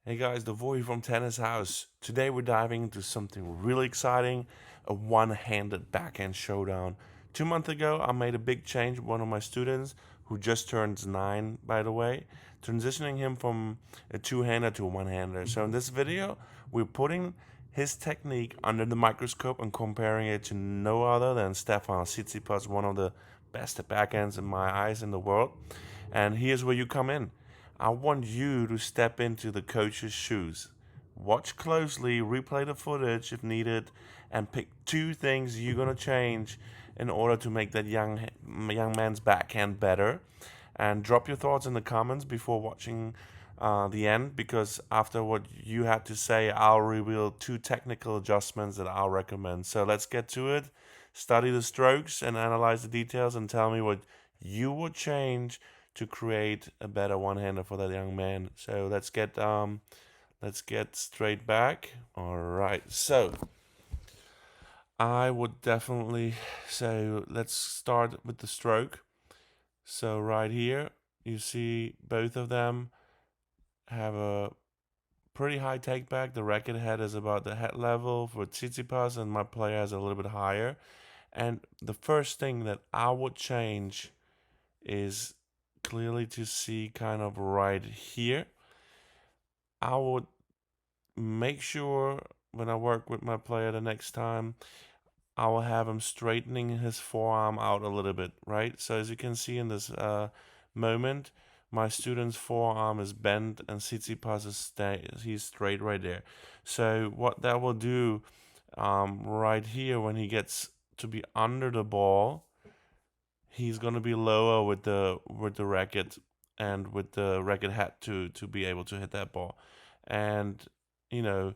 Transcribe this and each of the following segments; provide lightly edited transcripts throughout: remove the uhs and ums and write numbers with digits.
Hey guys, the boy from Tennis House. Today we're diving into something really exciting, a one-handed backhand showdown. 2 months ago, I made a big change with one of my students who just turned 9, by the way, transitioning him from a two-hander to a one-hander. So in this video, we're putting his technique under the microscope and comparing it to no other than Stefanos Tsitsipas, one of the best backhands in my eyes in the world. And here's where you come in. I want you to step into the coach's shoes. Watch closely, replay the footage if needed, and pick 2 things you're gonna change in order to make that young man's backhand better. And drop your thoughts in the comments before watching the end, because after what you had to say, I'll reveal 2 technical adjustments that I'll recommend. So let's get to it. Study the strokes and analyze the details, and tell me what you would change to create a better one-hander for that young man. So let's get straight back. All right. So I would definitely say let's start with the stroke. So right here, you see both of them have a pretty high take back. The racket head is about the head level for Tsitsipas, and my player has a little bit higher. And the first thing that I would change is clearly to see kind of right here. I would make sure when I work with my player the next time, I will have him straightening his forearm out a little bit, right? So as you can see in this moment, my student's forearm is bent and Tsitsipas he's straight right there. So what that will do right here, when he gets to be under the ball, he's gonna be lower with the racket and with the racket head to be able to hit that ball, and you know,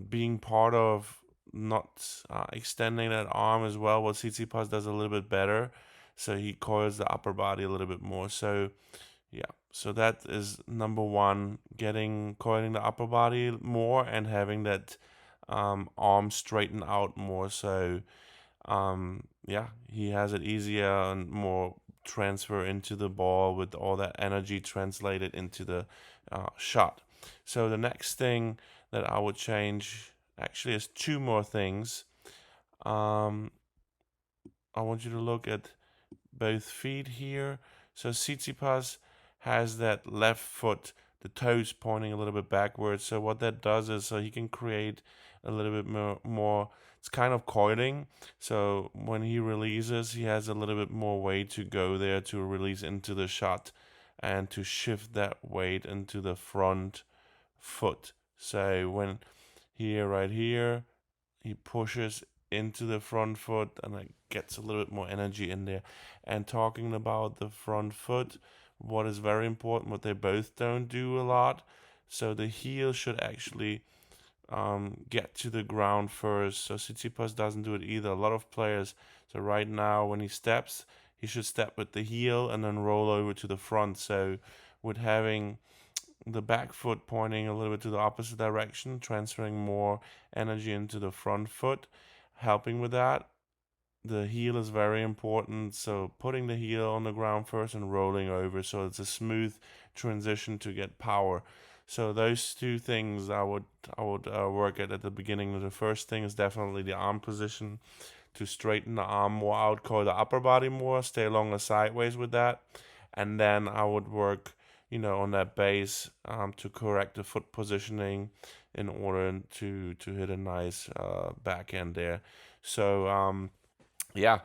being part of not extending that arm as well. What Tsitsipas does a little bit better, so he coils the upper body a little bit more. So yeah, so that is number one, coiling the upper body more and having that arm straighten out more. So yeah, he has it easier and more transfer into the ball with all that energy translated into the shot. So the next thing that I would change actually is 2 more things. Um, I want you to look at both feet here. So Tsitsipas has that left foot, the toes pointing a little bit backwards. So what that does is, so he can create a little bit more, it's kind of coiling. So when he releases, he has a little bit more weight to go there to release into the shot and to shift that weight into the front foot. So when right here, he pushes into the front foot and it gets a little bit more energy in there. And talking about the front foot, what is very important, what they both don't do a lot, so the heel should actually get to the ground first. So Tsitsipas doesn't do it either. A lot of players, so right now when he steps, he should step with the heel and then roll over to the front. So with having the back foot pointing a little bit to the opposite direction, transferring more energy into the front foot, helping with that. The heel is very important, so putting the heel on the ground first and rolling over, so it's a smooth transition to get power. So those 2 things I would work at the beginning. The first thing is definitely the arm position, to straighten the arm more out, coil the upper body more, stay longer sideways with that, and then I would work, on that base to correct the foot positioning in order to hit a nice backhand there. So yeah,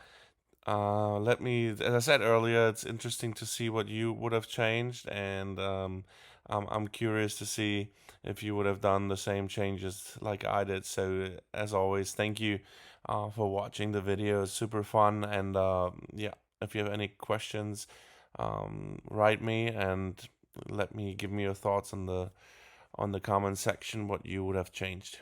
let me, as I said earlier, it's interesting to see what you would have changed, and I'm curious to see if you would have done the same changes like I did. So, as always, thank you for watching the video. It's super fun, and yeah, if you have any questions, write me and give me your thoughts on the comment section, what you would have changed.